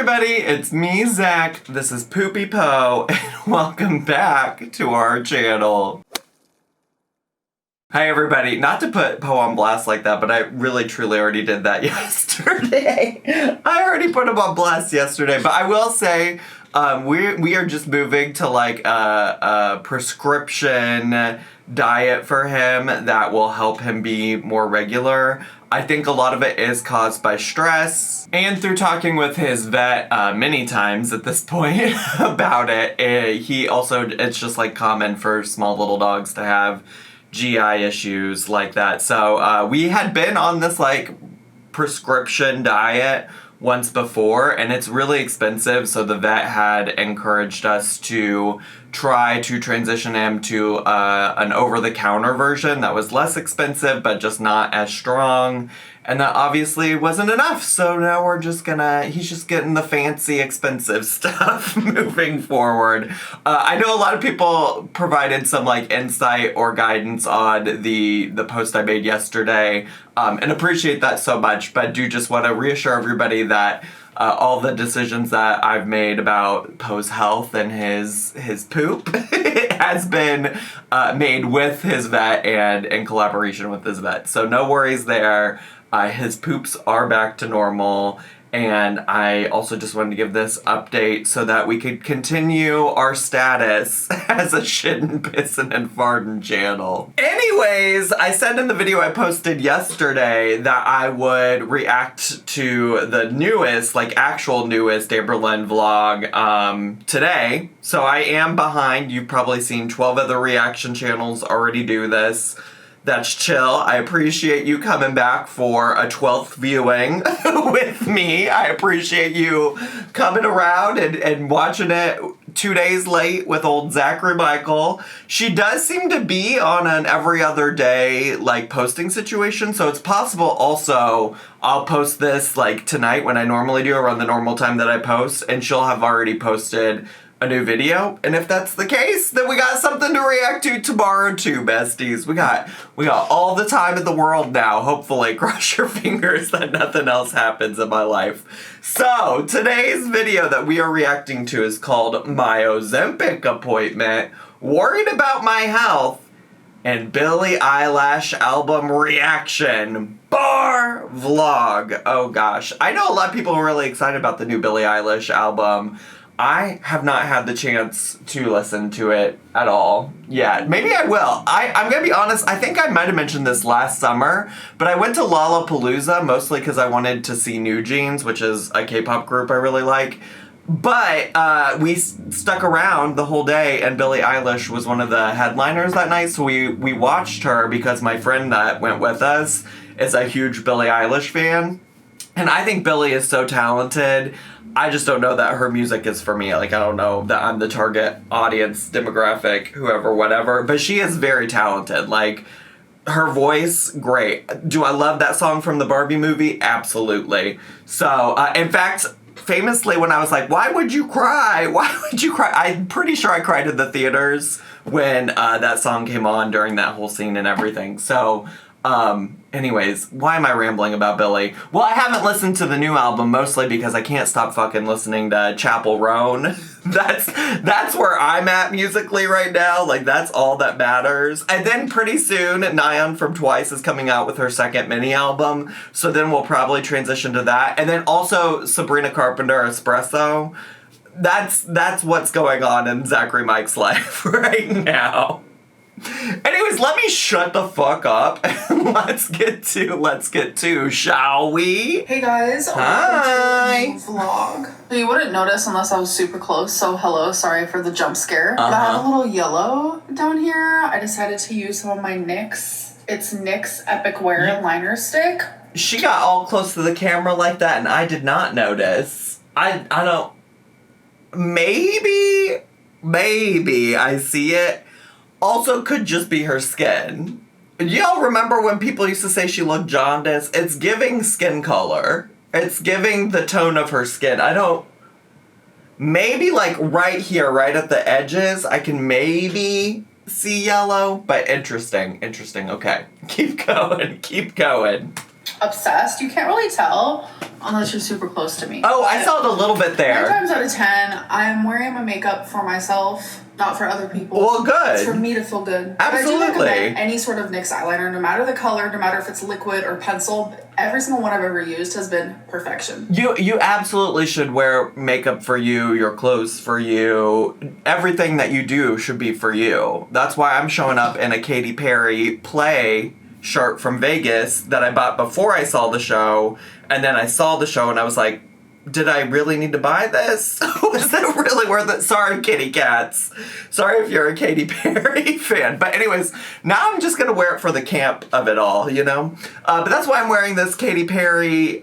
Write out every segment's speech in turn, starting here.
everybody, it's me, Zach. This is Poopy Po, and welcome back to our channel. Hi everybody, not to put Po on blast like that, but I really truly already did that yesterday. I already put him on blast yesterday, but I will say, we are just moving to like a prescription diet for him that will help him be more regular. I think a lot of it is caused by stress, and through talking with his vet many times at this point about it, he also, it's just like common for small little dogs to have GI issues like that. So we had been on this like prescription diet once before, and it's really expensive, so the vet had encouraged us to try to transition him to an over-the-counter version that was less expensive but just not as strong, and that obviously wasn't enough, so now we're just he's just getting the fancy expensive stuff moving forward. I know a lot of people provided some like insight or guidance on the post I made yesterday, and appreciate that so much, but do just want to reassure everybody that all the decisions that I've made about Poe's health and his poop has been made with his vet and in collaboration with his vet. So no worries there. His poops are back to normal. And I also just wanted to give this update so that we could continue our status as a shittin', pissin', and fartin' channel. Anyways, I said in the video I posted yesterday that I would react to the newest, like actual newest AMBERLYNN vlog today. So I am behind. You've probably seen 12 other reaction channels already do this. That's chill. I appreciate you coming back for a 12th viewing with me. I appreciate you coming around and watching it 2 days late with old Zachary Michael. She does seem to be on an every other day like posting situation, so it's possible also I'll post this like tonight when I normally do around the normal time that I post, and she'll have already posted a new video, and if that's the case, then we got something to react to tomorrow too, besties. We got all the time in the world now. Hopefully, cross your fingers that nothing else happens in my life. So, today's video that we are reacting to is called My Ozempic Appointment, Worried About My Health, and Billie Eilish Album Reaction Bar Vlog. Oh gosh. I know a lot of people are really excited about the new Billie Eilish album. I have not had the chance to listen to it at all yet. Maybe I will. I'm gonna be honest, I think I might have mentioned this last summer, but I went to Lollapalooza mostly because I wanted to see New Jeans, which is a K-pop group I really like. But we stuck around the whole day, and Billie Eilish was one of the headliners that night, so we watched her because my friend that went with us is a huge Billie Eilish fan. And I think Billie is so talented. I just don't know that her music is for me. Like, I don't know that I'm the target audience, demographic, whoever, whatever. But she is very talented. Like, her voice, great. Do I love that song from the Barbie movie? Absolutely. So, in fact, famously, when I was like, why would you cry? Why would you cry? I'm pretty sure I cried in the theaters when that song came on during that whole scene and everything. So, anyways, why am I rambling about Billie? Well, I haven't listened to the new album mostly because I can't stop fucking listening to Chapel Roan. That's where I'm at musically right now. Like, that's all that matters. And then pretty soon, Nayeon from Twice is coming out with her second mini album. So then we'll probably transition to that. And then also Sabrina Carpenter Espresso. That's what's going on in Zachary Mike's life right now. Anyways, let me shut the fuck up and let's get to, shall we? Hey guys, hi. Welcome to the vlog. You wouldn't notice unless I was super close, so hello, sorry for the jump scare. But I have a little yellow down here. I decided to use some of my NYX. It's NYX Epic Wear Liner Stick. She got all close to the camera like that and I did not notice. I don't, maybe I see it. Also could just be her skin. Y'all remember when people used to say she looked jaundiced? It's giving skin color. It's giving the tone of her skin. Maybe like right here, right at the edges, I can maybe see yellow, but interesting, okay. Keep going. Obsessed. You can't really tell, unless you're super close to me. Oh, I saw it a little bit there. 9 times out of 10, I'm wearing my makeup for myself, not for other people. Well, good. It's for me to feel good. Absolutely. But I do recommend any sort of NYX eyeliner, no matter the color, no matter if it's liquid or pencil. Every single one I've ever used has been perfection. You absolutely should wear makeup for you, your clothes for you. Everything that you do should be for you. That's why I'm showing up in a Katy Perry Play shirt from Vegas that I bought before I saw the show. And then I saw the show and I was like, did I really need to buy this? Was it really worth it? Sorry, kitty cats. Sorry if you're a Katy Perry fan. But anyways, now I'm just going to wear it for the camp of it all, you know? But that's why I'm wearing this Katy Perry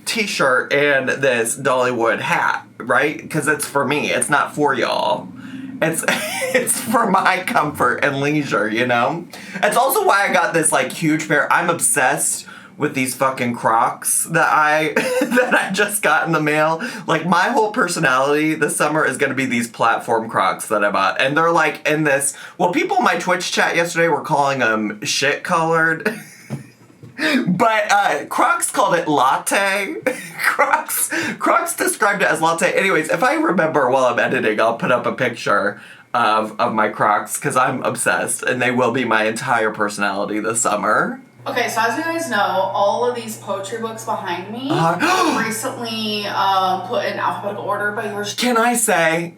t-shirt and this Dollywood hat, right? Because it's for me. It's not for y'all. It's for my comfort and leisure, you know? It's also why I got this, like, huge pair. I'm obsessed with these fucking Crocs that I just got in the mail. Like, my whole personality this summer is gonna be these platform Crocs that I bought. And they're like in this, well, people in my Twitch chat yesterday were calling them shit colored. But Crocs called it latte. Crocs described it as latte. Anyways, if I remember while I'm editing, I'll put up a picture of my Crocs because I'm obsessed and they will be my entire personality this summer. Okay, so as you guys know, all of these poetry books behind me recently put in alphabetical order by yours. Can I say...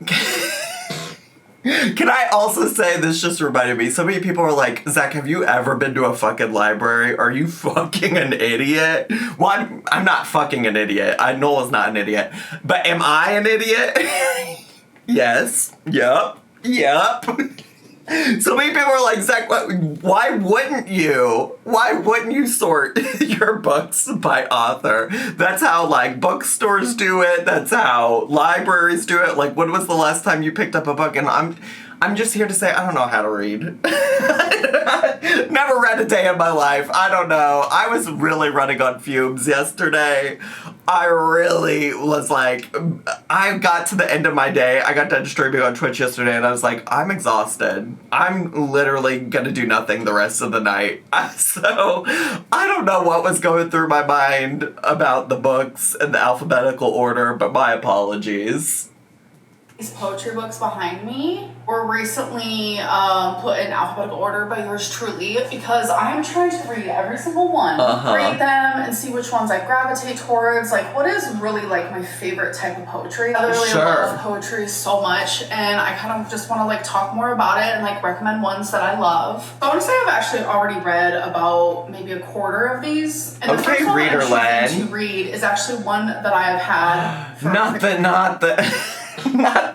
Can I also say, this just reminded me, so many people are like, Zach, have you ever been to a fucking library? Are you fucking an idiot? Well, I'm not fucking an idiot. Noel's not an idiot. But am I an idiot? Yes. Yep. So many people are like, Zach, why wouldn't you? Why wouldn't you sort your books by author? That's how, like, bookstores do it. That's how libraries do it. Like, when was the last time you picked up a book? And I'm just here to say I don't know how to read. Never read a day in my life. I don't know. I was really running on fumes yesterday. I really was like, I got to the end of my day. I got done streaming on Twitch yesterday and I was like, I'm exhausted. I'm literally gonna do nothing the rest of the night. So, I don't know what was going through my mind about the books in the alphabetical order, but my apologies. These poetry books behind me were recently put in alphabetical order by yours truly because I'm trying to read every single one, read them, and see which ones I gravitate towards. Like, what is really, like, my favorite type of poetry? I really love poetry so much, and I kind of just want to, like, talk more about it and, like, recommend ones that I love. So I want to say I've actually already read about maybe a quarter of these. And the first one I'm choosing to read is actually one that I have had for Not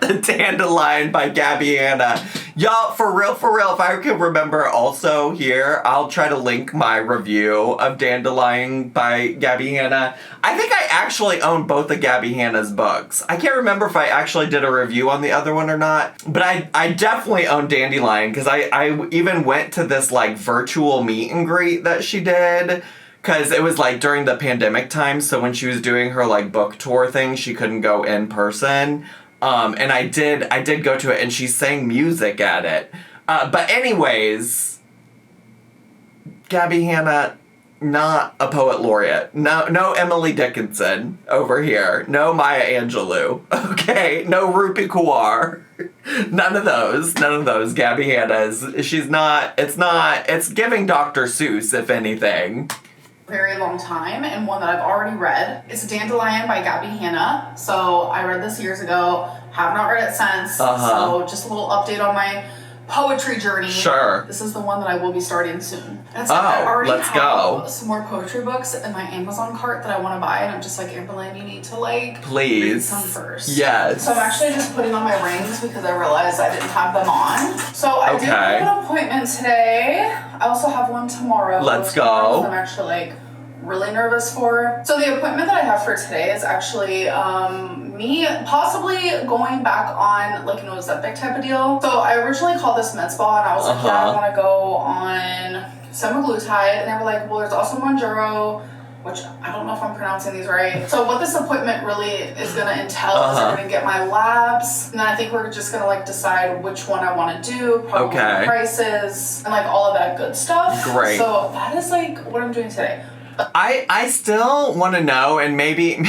the Dandelion by Gabby Hanna. Y'all, for real, if I can remember also here, I'll try to link my review of Dandelion by Gabby Hanna. I think I actually own both of Gabby Hanna's books. I can't remember if I actually did a review on the other one or not, but I definitely own Dandelion because I even went to this, like, virtual meet and greet that she did. Because it was, like, during the pandemic time, so when she was doing her, like, book tour thing, she couldn't go in person. And I did go to it, and she sang music at it. But anyways, Gabby Hanna, not a poet laureate. No Emily Dickinson over here. No Maya Angelou. Okay? No Rupi Kaur. None of those. Gabby Hanna it's giving Dr. Seuss, if anything. Very long time, and one that I've already read. It's Dandelion by Gabby Hanna. So I read this years ago, have not read it since. So just a little update on my poetry journey. Sure. This is the one that I will be starting soon. And so I already have some more poetry books in my Amazon cart that I want to buy, and I'm just like, Amberlynn, you need to, like, read some first. Yes. So I'm actually just putting on my rings because I realized I didn't have them on. So I did have an appointment today. I also have one tomorrow. Let's go. I'm actually, like, really nervous for. So the appointment that I have for today is actually me possibly going back on, like, an Ozempic type of deal. So I originally called this med spa and I was like, yeah, I want to go on semaglutide, and they were like, well, there's also Mounjaro, which I don't know if I'm pronouncing these right. So what this appointment really is going to entail is I'm going to get my labs, and then I think we're just going to, like, decide which one I want to do, probably prices, and, like, all of that good stuff. Great. So that is, like, what I'm doing today. I still want to know, and maybe,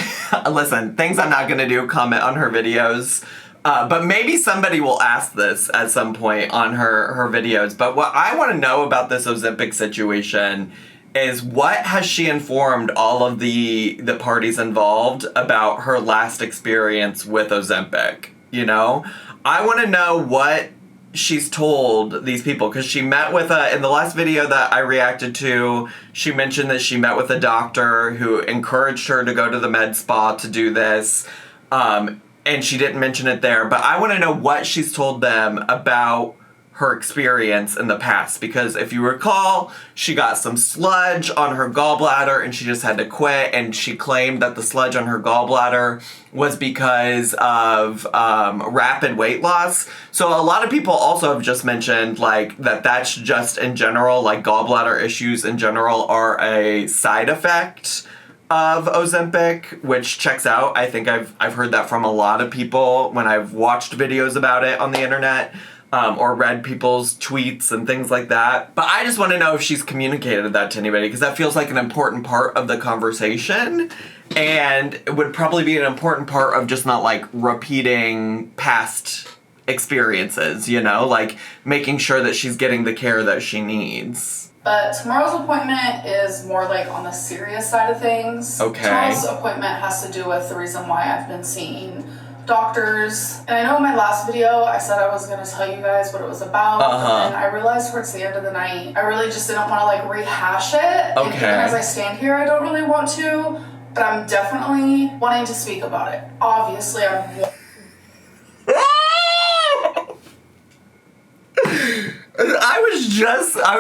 listen, things I'm not going to do, comment on her videos, but maybe somebody will ask this at some point on her videos. But what I want to know about this Ozempic situation is, what has she informed all of the parties involved about her last experience with Ozempic? You know? I want to know what she's told these people, because she met with in the last video that I reacted to, she mentioned that she met with a doctor who encouraged her to go to the med spa to do this, and she didn't mention it there, but I want to know what she's told them about her experience in the past, because if you recall, she got some sludge on her gallbladder and she just had to quit, and she claimed that the sludge on her gallbladder was because of rapid weight loss. So a lot of people also have just mentioned like that's just in general, like gallbladder issues in general are a side effect of Ozempic, which checks out. I think I've heard that from a lot of people when I've watched videos about it on the internet. Or read people's tweets and things like that. But I just want to know if she's communicated that to anybody, because that feels like an important part of the conversation, and it would probably be an important part of just not like repeating past experiences, you know, like making sure that she's getting the care that she needs. But tomorrow's appointment is more like on the serious side of things. Okay. Tomorrow's appointment has to do with the reason why I've been seeing doctors. And I know in my last video I said I was going to tell you guys what it was about, and I realized towards the end of the night I really just didn't want to like rehash it. Okay. And even as I stand here, I don't really want to, but I'm definitely wanting to speak about it. Obviously, I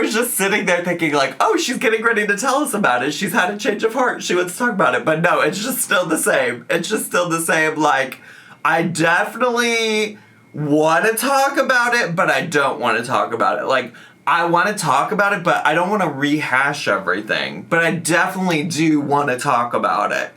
was just sitting there thinking like, oh, she's getting ready to tell us about it. She's had a change of heart. She wants to talk about it. But no, it's just still the same. It's just still the same. Like, I definitely want to talk about it, but I don't want to talk about it. Like, I want to talk about it, but I don't want to rehash everything. But I definitely do want to talk about it.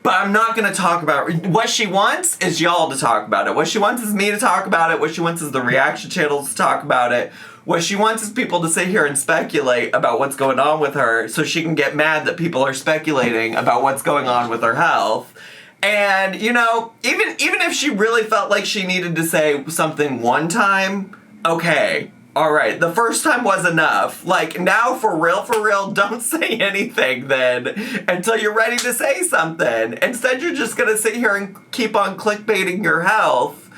But I'm not going to talk about it. What she wants is y'all to talk about it. What she wants is me to talk about it. What she wants is the reaction channels to talk about it. What she wants is people to sit here and speculate about what's going on with her, so she can get mad that people are speculating about what's going on with her health. And, you know, even if she really felt like she needed to say something one time, okay, all right, the first time was enough. Like, now for real, don't say anything then until you're ready to say something. Instead, you're just gonna sit here and keep on clickbaiting your health,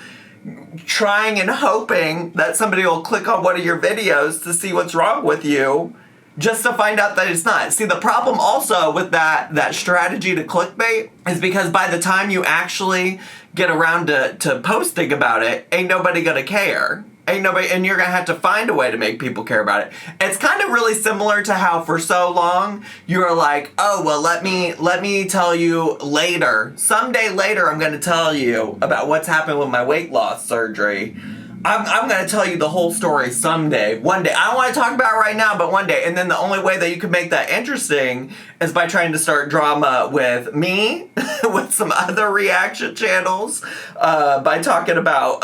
trying and hoping that somebody will click on one of your videos to see what's wrong with you, just to find out that it's not. See, the problem also with that strategy to clickbait is because by the time you actually get around to posting about it, ain't nobody gonna care. Ain't nobody, and you're gonna have to find a way to make people care about it. It's kind of really similar to how for so long you were like, oh, well, let me tell you later. Someday later, I'm gonna tell you about what's happened with my weight loss surgery. I'm going to tell you the whole story someday, one day. I don't want to talk about it right now, but one day. And then the only way that you can make that interesting is by trying to start drama with me, with some other reaction channels, by talking about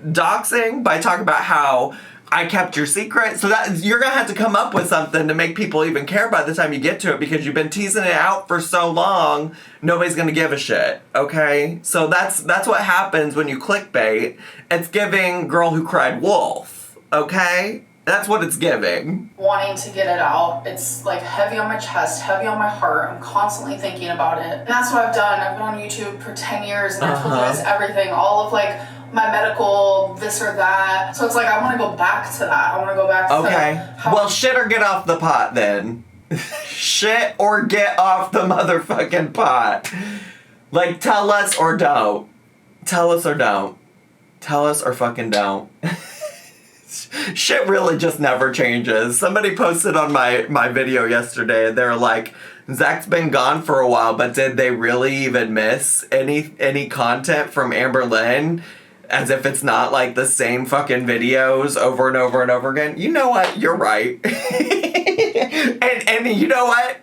doxing, by talking about how I kept your secret. So that you're going to have to come up with something to make people even care by the time you get to it, because you've been teasing it out for so long, nobody's going to give a shit, okay? So that's what happens when you clickbait. It's giving girl who cried wolf, okay? That's what it's giving. Wanting to get it out. It's like heavy on my chest, heavy on my heart. I'm constantly thinking about it. And that's what I've done. I've been on YouTube for 10 years and I've told you guys everything. All of like my medical, this or that. So it's like, I want to go back to that. I want to go back to Okay. Well, shit or get off the pot then. Shit or get off the motherfucking pot. Like, tell us or don't. Tell us or don't. Tell us or fucking don't. Shit really just never changes. Somebody posted on my video yesterday, they're like, Zach's been gone for a while, but did they really even miss any content from AMBERLYNN? As if it's not like the same fucking videos over and over and over again. You know what? You're right. and you know what?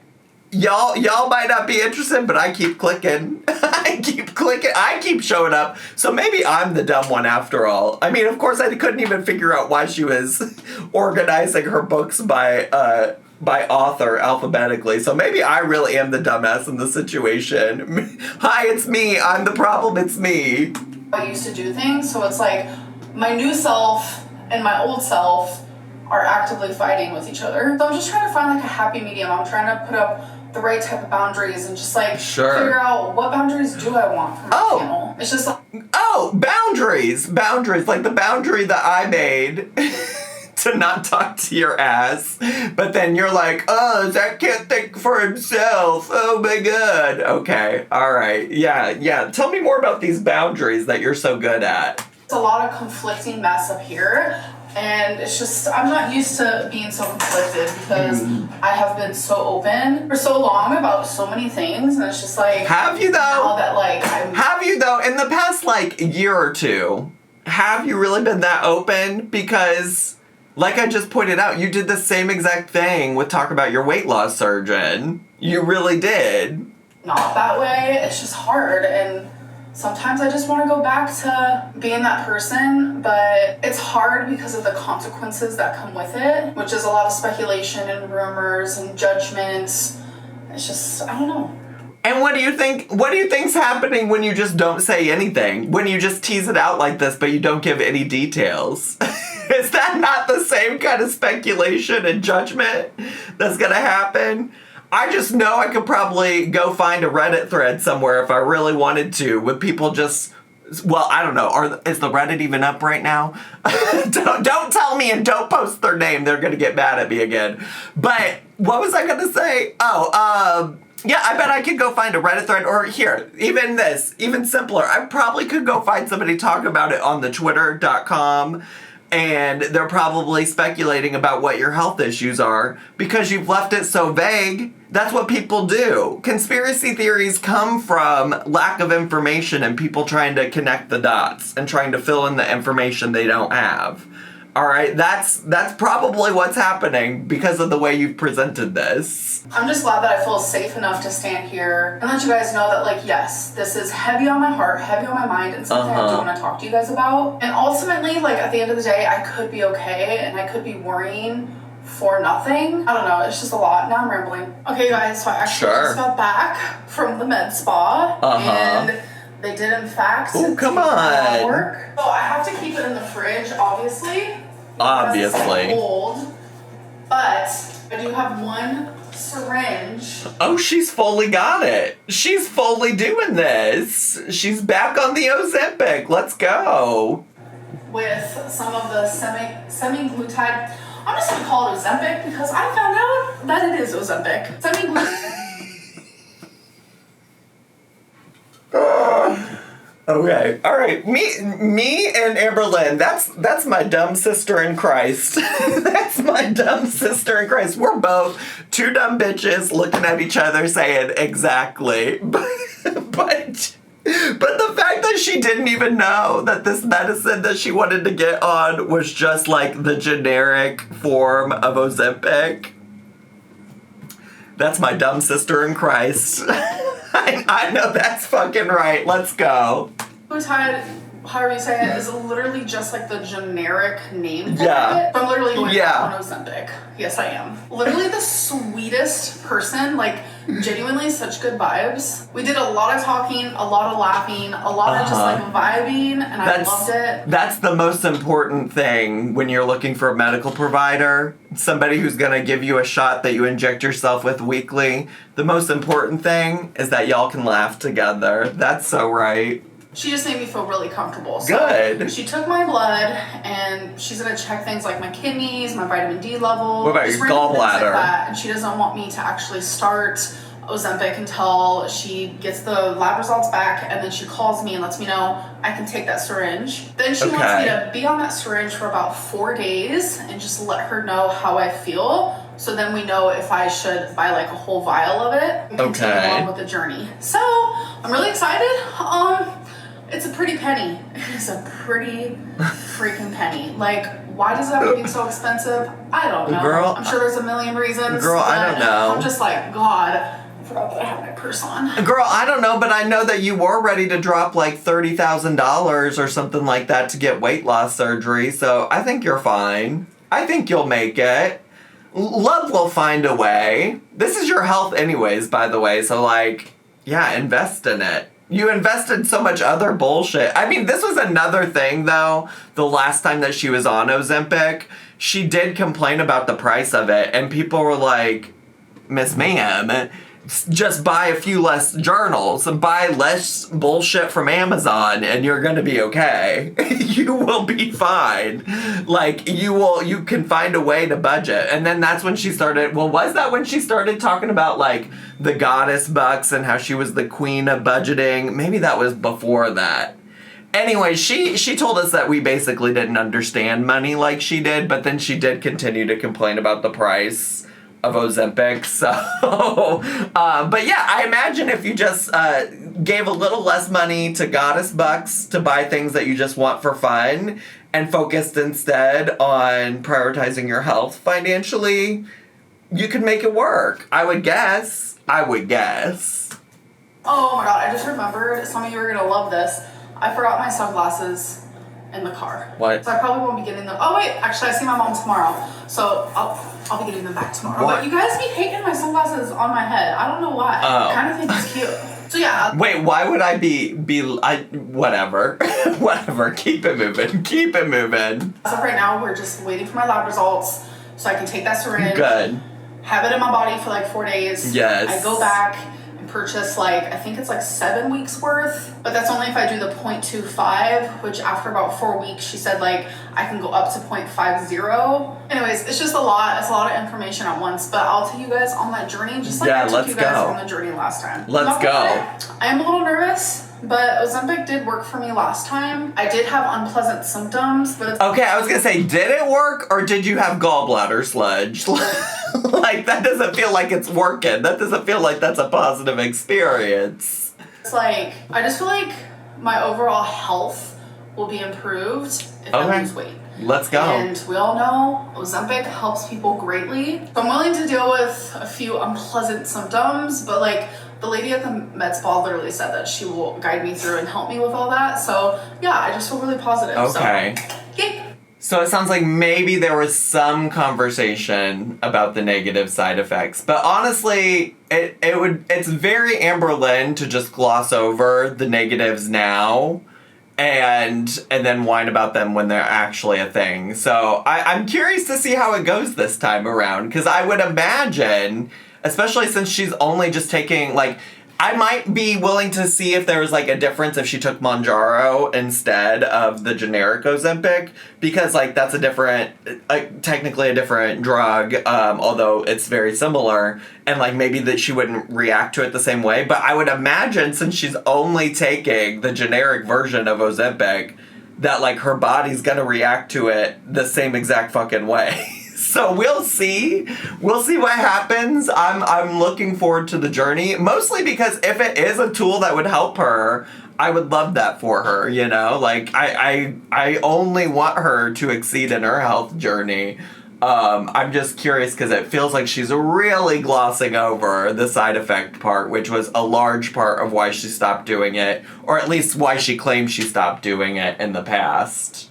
Y'all might not be interested, but I keep clicking. I keep clicking. I keep showing up. So maybe I'm the dumb one after all. I mean, of course, I couldn't even figure out why she was organizing her books by by author alphabetically. So maybe I really am the dumbass in the situation. Hi, it's me. I'm the problem. It's me. I used to do things, so it's like my new self and my old self are actively fighting with each other. So I'm just trying to find like a happy medium. I'm trying to put up the right type of boundaries and just like figure out what boundaries do I want from my channel. It's just like, boundaries, like the boundary that I made to not talk to your ass, but then you're like, oh, Zach can't think for himself. Oh my god. Okay, all right, yeah. Tell me more about these boundaries that you're so good at. it's a lot of conflicting mess up here. And it's just, I'm not used to being so conflicted because I have been so open for so long about so many things. And it's just like... Have you though? Now that like Have you though? In the past like year or two, have you really been that open? Because, like I just pointed out, you did the same exact thing with talk about your weight loss surgeon. You really did. Not that way. It's just hard. And sometimes I just want to go back to being that person, but it's hard because of the consequences that come with it, which is a lot of speculation and rumors and judgments. It's just, I don't know. And what do you think's happening when you just don't say anything? When you just tease it out like this, but you don't give any details? Is that not the same kind of speculation and judgment that's gonna happen? I just know I could probably go find a Reddit thread somewhere if I really wanted to with people just, well, I don't know. Is the Reddit even up right now? Don't tell me and don't post their name. They're going to get mad at me again. But what was I going to say? Yeah, I bet I could go find a Reddit thread, or here, even simpler. I probably could go find somebody talking about it on the twitter.com. And they're probably speculating about what your health issues are because you've left it so vague. That's what people do. Conspiracy theories come from lack of information and people trying to connect the dots and trying to fill in the information they don't have. All right, that's probably what's happening because of the way you've presented this. I'm just glad that I feel safe enough to stand here and let you guys know that, like, yes, this is heavy on my heart, heavy on my mind, and something I do want to talk to you guys about. And ultimately, like, at the end of the day, I could be okay and I could be worrying for nothing. I don't know, it's just a lot. Now I'm rambling. Okay, guys, so I actually just got back from the med spa and they did, in fact, come on. Work. So I have to keep it in the fridge, obviously. Obviously. Cold, but I do have one syringe. Oh, she's fully got it. She's fully doing this. She's back on the Ozempic. Let's go. With some of the semi-glutide. I'm just gonna call it Ozempic because I found out that it is Ozempic. Semi-glutide. Okay, all right. Me and AMBERLYNN. That's my dumb sister in Christ. That's my dumb sister in Christ. We're both two dumb bitches looking at each other saying exactly. But the fact that she didn't even know that this medicine that she wanted to get on was just like the generic form of Ozempic. That's my dumb sister in Christ. I know that's fucking right. Let's go. Glutide, however you say it, is literally just like the generic name for it. I'm literally going on Ozempic. Yes, I am. Literally the sweetest person, like genuinely such good vibes. We did a lot of talking, a lot of laughing, a lot of just like vibing, and I loved it. That's the most important thing when you're looking for a medical provider. Somebody who's gonna give you a shot that you inject yourself with weekly. The most important thing is that y'all can laugh together. That's so right. She just made me feel really comfortable. So good. She took my blood and she's gonna check things like my kidneys, my vitamin D level. What about your gallbladder? Like that. And she doesn't want me to actually start Ozempic until she gets the lab results back, and then she calls me and lets me know I can take that syringe. Then she wants me to be on that syringe for about 4 days and just let her know how I feel. So then we know if I should buy like a whole vial of it and continue on with the journey. So I'm really excited. It's a pretty penny. It's a pretty freaking penny. Like, why does it have to be so expensive? I don't know. Girl, I'm sure there's a million reasons. Girl, I don't know. I'm just like, God, I forgot that I have my purse on. Girl, I don't know, but I know that you were ready to drop like $30,000 or something like that to get weight loss surgery, so I think you're fine. I think you'll make it. love will find a way. This is your health anyways, by the way, so like, yeah, invest in it. You invested so much other bullshit. I mean, this was another thing, though. The last time that she was on Ozempic, she did complain about the price of it, and people were like, Miss Ma'am, just buy a few less journals and buy less bullshit from Amazon and you're gonna be okay. You will be fine. Like, you can find a way to budget. And then that's when she started, well, was that when she started talking about, like, the goddess bucks and how she was the queen of budgeting? Maybe that was before that. Anyway, she told us that we basically didn't understand money like she did, but then she did continue to complain about the price of Ozempic, so, but yeah, I imagine if you just gave a little less money to goddess bucks to buy things that you just want for fun and focused instead on prioritizing your health financially, you could make it work. I would guess. Oh my god, I just remembered, some of you are gonna love this. I forgot my sunglasses in the car. What? So I probably won't be getting them. Oh wait, actually I see my mom tomorrow, so I'll be getting them back tomorrow. What? But you guys be hating my sunglasses on my head. I don't know why. Oh. I kind of think it's cute. So yeah. Wait, why would I whatever. Whatever, keep it moving. As of right now, we're just waiting for my lab results so I can take that syringe. Good. Have it in my body for like 4 days. Yes. I go back and purchase like, I think it's like 7 weeks worth, but that's only if I do the 0.25, which after about 4 weeks, she said like, I can go up to 0.50. Anyways, it's just a lot. It's a lot of information at once, but I'll take you guys on that journey just like I took you guys on the journey last time. Let's go. I am a little nervous, but Ozempic did work for me last time. I did have unpleasant symptoms, but it's okay, I was gonna say, did it work or did you have gallbladder sludge? Like, that doesn't feel like it's working. That doesn't feel like that's a positive experience. It's like, I just feel like my overall health will be improved if I lose weight. Let's go. And we all know Ozempic helps people greatly. So I'm willing to deal with a few unpleasant symptoms, but like the lady at the med spa literally said that she will guide me through and help me with all that. So yeah, I just feel really positive. Okay. So, yay. So it sounds like maybe there was some conversation about the negative side effects. But honestly, it's very AMBERLYNN to just gloss over the negatives now and then whine about them when they're actually a thing. So I'm curious to see how it goes this time around, because I would imagine, especially since she's only just taking, like, I might be willing to see if there was, like, a difference if she took Mounjaro instead of the generic Ozempic, because, like, that's a different, technically a different drug, although it's very similar, and, like, maybe that she wouldn't react to it the same way. But I would imagine, since she's only taking the generic version of Ozempic, that, like, her body's gonna react to it the same exact fucking way. So we'll see. We'll see what happens. I'm looking forward to the journey, mostly because if it is a tool that would help her, I would love that for her, you know? Like, I only want her to exceed in her health journey. I'm just curious because it feels like she's really glossing over the side effect part, which was a large part of why she stopped doing it, or at least why she claimed she stopped doing it in the past.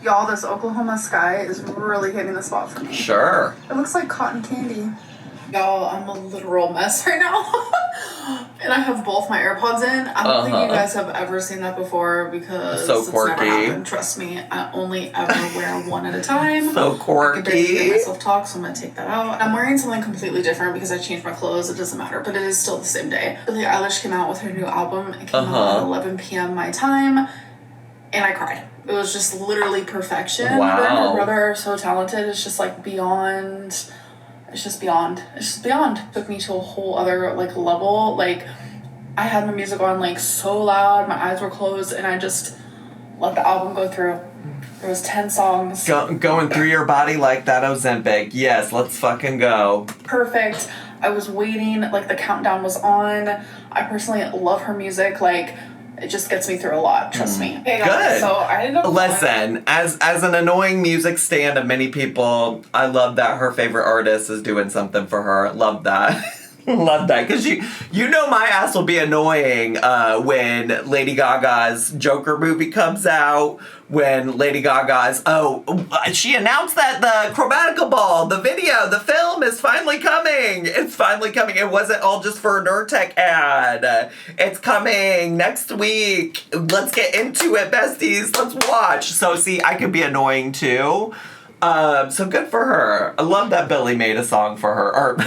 Y'all, this Oklahoma sky is really hitting the spot for me. Sure. It looks like cotton candy. Y'all, I'm a literal mess right now. And I have both my AirPods in. I don't think you guys have ever seen that before because so quirky. It's never happened. Trust me, I only ever wear one at a time. So quirky. I can barely hear myself talk, so I'm gonna take that out. I'm wearing something completely different because I changed my clothes. It doesn't matter, but it is still the same day. Billie Eilish came out with her new album. It came out at 11 p.m. my time, and I cried. It was just literally perfection. Wow. Her and her brother are so talented. It's just like beyond. It's just beyond. Took me to a whole other like level. Like, I had my music on like so loud, my eyes were closed, and I just let the album go through. There was 10 songs. Going through your body like that Ozempic. Yes, let's fucking go. Perfect. I was waiting. Like, the countdown was on. I personally love her music. Like, it just gets me through a lot, trust me. Okay, guys, good. So I ended up Listen, as an annoying music stan of many people, I love that her favorite artist is doing something for her. Love that. Love that, because you know my ass will be annoying when Lady Gaga's Joker movie comes out, when Lady Gaga's, she announced that the Chromatica Ball, the video, the film is finally coming. It's finally coming. It wasn't all just for a Nurtec ad. It's coming next week. Let's get into it, besties. Let's watch. So see, I could be annoying too. So good for her. I love that Billy made a song for her, or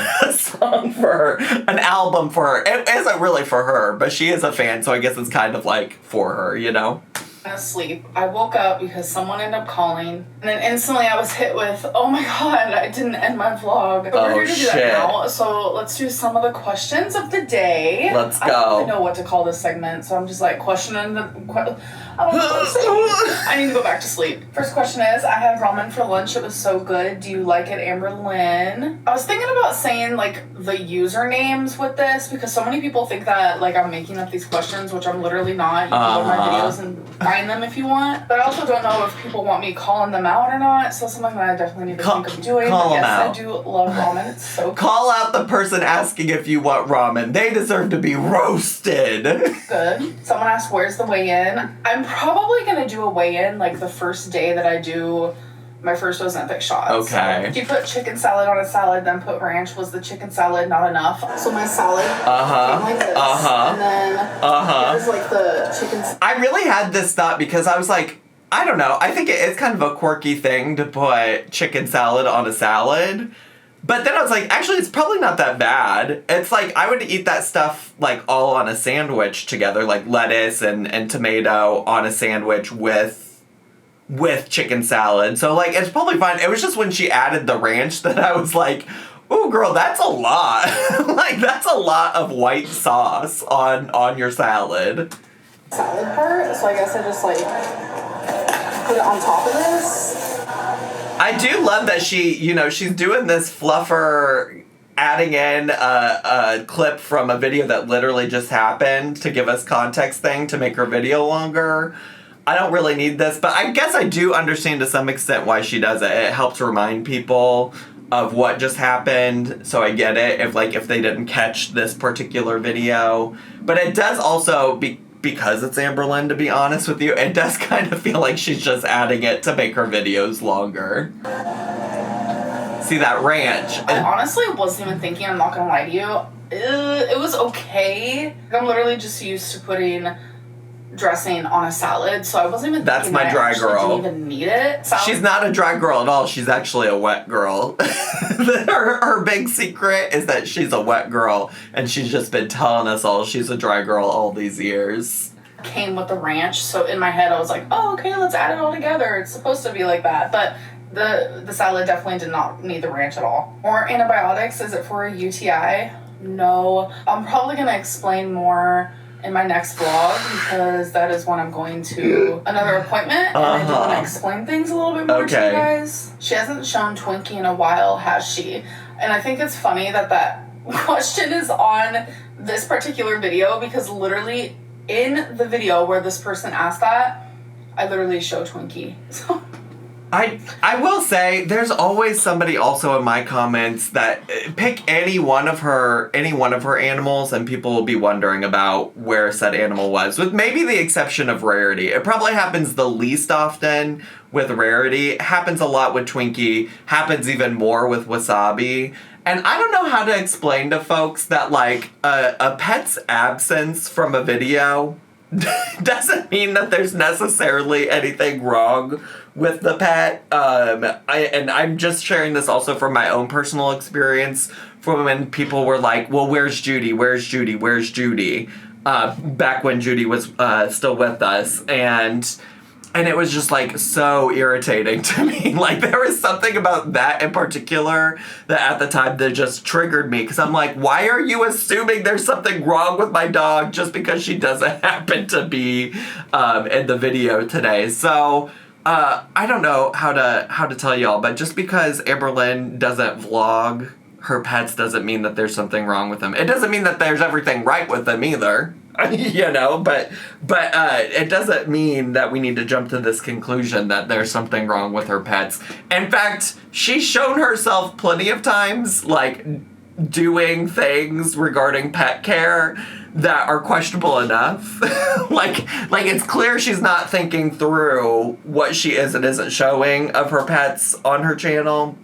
an album for her. It isn't really for her, but she is a fan, so I guess it's kind of like for her, you know? Asleep. I woke up because someone ended up calling, and then instantly I was hit with, oh my god, I didn't end my vlog. But we're here to do that now, so let's do some of the questions of the day. Let's go. I don't really know what to call this segment, so I'm just like questioning the I need to go back to sleep. First question is, I had ramen for lunch. It was so good. Do you like it, AMBERLYNN? I was thinking about saying like the usernames with this because so many people think that like I'm making up these questions, which I'm literally not. You can go to my videos and find them if you want. But I also don't know if people want me calling them out or not. So something that I definitely need to think of doing. Call but them yes, out. I do love ramen. It's so good. Call out the person asking if you want ramen. They deserve to be roasted. Good. Someone asked, where's the weigh-in? I'm probably going to do a weigh-in like the first day that I do my first Ozempic shot. Okay. So if you put chicken salad on a salad, then put ranch, was the chicken salad not enough? So my salad came like this. And then here's like the chicken salad. I really had this thought because I was like, I don't know. I think it's kind of a quirky thing to put chicken salad on a salad. But then I was like, actually, it's probably not that bad. It's like, I would eat that stuff, like, all on a sandwich together, like lettuce and tomato on a sandwich with chicken salad. So, like, it's probably fine. It was just when she added the ranch that I was like, ooh, girl, that's a lot. Like, that's a lot of white sauce on your salad. Salad part, so I guess I just, like, put it on top of this. I do love that she's doing this fluffer, adding in a clip from a video that literally just happened to give us context thing to make her video longer. I don't really need this, but I guess I do understand to some extent why she does it. It helps remind people of what just happened, so I get it if they didn't catch this particular video. But it does also because it's AMBERLYNN, to be honest with you, it does kind of feel like she's just adding it to make her videos longer. See that ranch? I honestly wasn't even thinking, I'm not gonna lie to you. It was okay. I'm literally just used to putting dressing on a salad, so I wasn't even thinking my dry I girl. didn't even need it. She's not a dry girl at all. She's actually a wet girl. her big secret is that she's a wet girl, and she's just been telling us all she's a dry girl all these years. Came with the ranch, so in my head I was like, oh, okay, let's add it all together. It's supposed to be like that, but the salad definitely did not need the ranch at all. Or antibiotics, is it for a UTI? No. I'm probably going to explain more in my next vlog because that is when I'm going to another appointment and I do want to explain things a little bit more to you guys. She hasn't shown Twinkie in a while, has she? And I think it's funny that question is on this particular video because literally in the video where this person asked that, I literally show Twinkie. So I will say there's always somebody also in my comments that pick any one of her animals and people will be wondering about where said animal was, with maybe the exception of Rarity. It probably happens the least often with Rarity. It happens a lot with Twinkie, happens even more with Wasabi. And I don't know how to explain to folks that like a pet's absence from a video doesn't mean that there's necessarily anything wrong with the pet. I'm just sharing this also from my own personal experience from when people were like, well, where's Judy? Where's Judy? Where's Judy? Back when Judy was still with us. And it was just like so irritating to me. Like there was something about that in particular that at the time that just triggered me. Because I'm like, why are you assuming there's something wrong with my dog just because she doesn't happen to be in the video today? So I don't know how to tell y'all, but just because AMBERLYNN doesn't vlog her pets doesn't mean that there's something wrong with them. It doesn't mean that there's everything right with them either. You know, but it doesn't mean that we need to jump to this conclusion that there's something wrong with her pets. In fact, she's shown herself plenty of times, like, doing things regarding pet care that are questionable enough. like it's clear she's not thinking through what she is and isn't showing of her pets on her channel.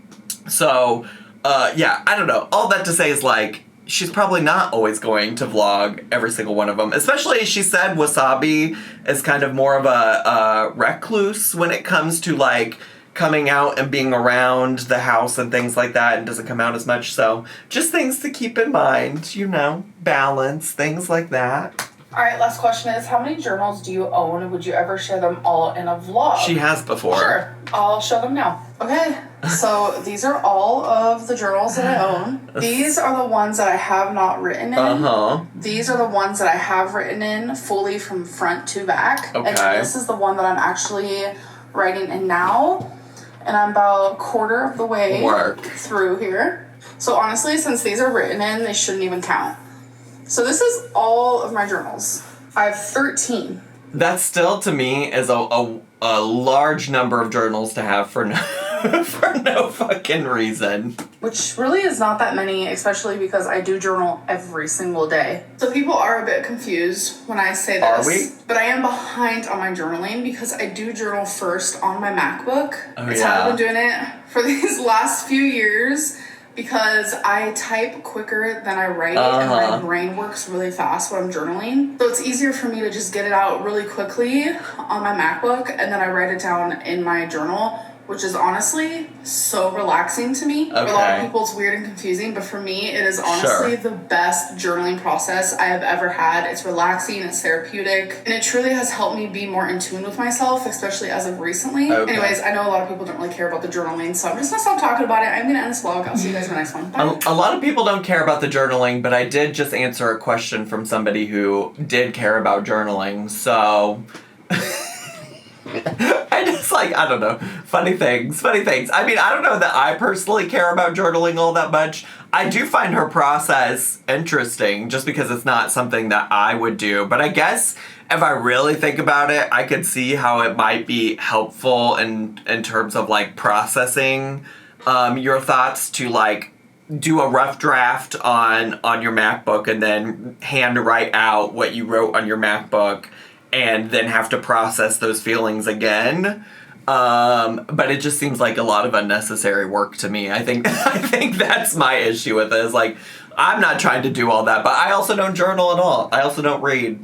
So, yeah, I don't know. All that to say is, like, she's probably not always going to vlog every single one of them. Especially, she said Wasabi is kind of more of a recluse when it comes to, like, coming out and being around the house and things like that, and doesn't come out as much. So, just things to keep in mind, you know, balance, things like that. Alright, last question is, how many journals do you own? Would you ever share them all in a vlog? She has before. Sure, I'll show them now. Okay, so these are all of the journals that I own. These are the ones that I have not written in. Uh-huh. These are the ones that I have written in fully from front to back. Okay. And then this is the one that I'm actually writing in now. And I'm about a quarter of the way through here. So honestly, since these are written in, they shouldn't even count. So this is all of my journals. I have 13. That still, to me, is a large number of journals to have for no, for no fucking reason. Which really is not that many, especially because I do journal every single day. So people are a bit confused when I say this. Are we? But I am behind on my journaling because I do journal first on my MacBook. Oh, It's yeah. how I've been doing it for these last few years. Because I type quicker than I write, and my brain works really fast when I'm journaling. So it's easier for me to just get it out really quickly on my MacBook, and then I write it down in my journal, which is honestly so relaxing to me. For a lot of people, it's weird and confusing, but for me, it is honestly the best journaling process I have ever had. It's relaxing, it's therapeutic, and it truly has helped me be more in tune with myself, especially as of recently. Anyways, I know a lot of people don't really care about the journaling, so I'm just gonna stop talking about it. I'm gonna end this vlog. I'll see you guys in the next one. Bye. A lot of people don't care about the journaling, but I did just answer a question from somebody who did care about journaling, so... I just, like, I don't know. Funny things. I mean, I don't know that I personally care about journaling all that much. I do find her process interesting just because it's not something that I would do. But I guess if I really think about it, I could see how it might be helpful in terms of, like, processing your thoughts to, like, do a rough draft on your MacBook and then hand write out what you wrote on your MacBook and then have to process those feelings again. But it just seems like a lot of unnecessary work to me. I think that's my issue with it. Is like, I'm not trying to do all that, but I also don't journal at all. I also don't read.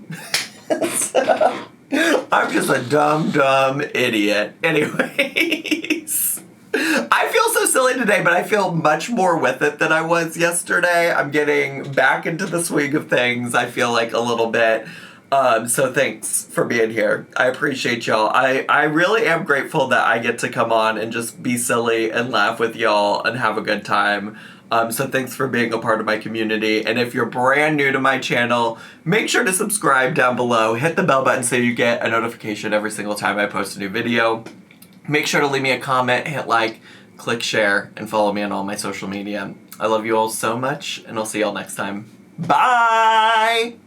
So, I'm just a dumb idiot. Anyways. I feel so silly today, but I feel much more with it than I was yesterday. I'm getting back into the swing of things, I feel like, a little bit. So thanks for being here. I appreciate y'all. I really am grateful that I get to come on and just be silly and laugh with y'all and have a good time. So thanks for being a part of my community. And if you're brand new to my channel, make sure to subscribe down below. Hit the bell button so you get a notification every single time I post a new video. Make sure to leave me a comment, hit like, click share, and follow me on all my social media. I love you all so much, and I'll see y'all next time. Bye!